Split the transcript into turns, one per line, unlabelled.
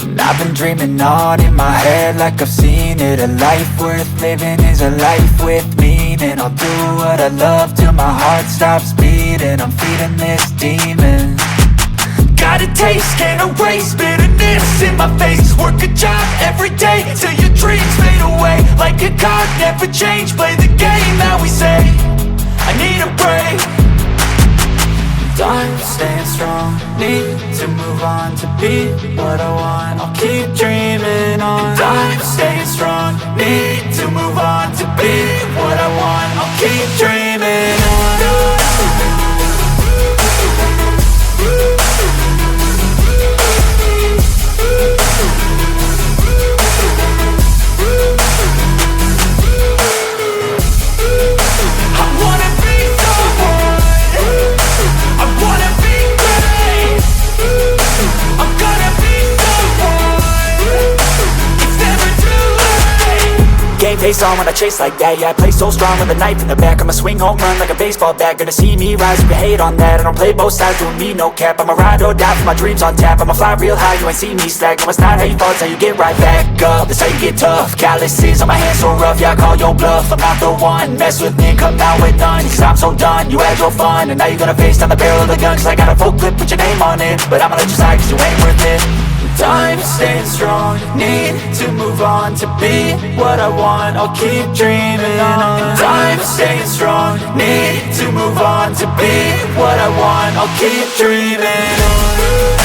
And I've been dreaming on in my head like I've seen it. A life worth living is a life with meaning. I'll do what I love till my heart stops beating. I'm feeding this demon. Got a taste, can't erase bitterness in my face. Work a job every day till your dreams fade away. Like a card, never change, play the game that we say. I need a break. I'm staying strong, need to move on to be what I want. I'll keep dreaming on. I'm staying strong, need to move on to be what I want. I'll keep dreaming on. Face on when I chase like that. Yeah, I play so strong with a knife in the back. I'ma swing home run like a baseball bat. Gonna see me rise if you hate on that. I don't play both sides, doing me no cap. I'ma ride or die for my dreams on tap. I'ma fly real high, you ain't see me slack. No, it's not how you fall, it's how you get right back up. That's how you get tough. Calluses on my hands so rough, yeah, I call your bluff. I'm not the one, mess with me, come out with none. Cause I'm so done, you had your fun. And now you're gonna face down the barrel of the gun. Cause I got a full clip, put your name on it. But I'ma let you slide cause you ain't worth it. I'm staying strong, need to move on to be what I want. I'll keep dreaming on. I'm staying strong, need to move on to be what I want. I'll keep dreaming on.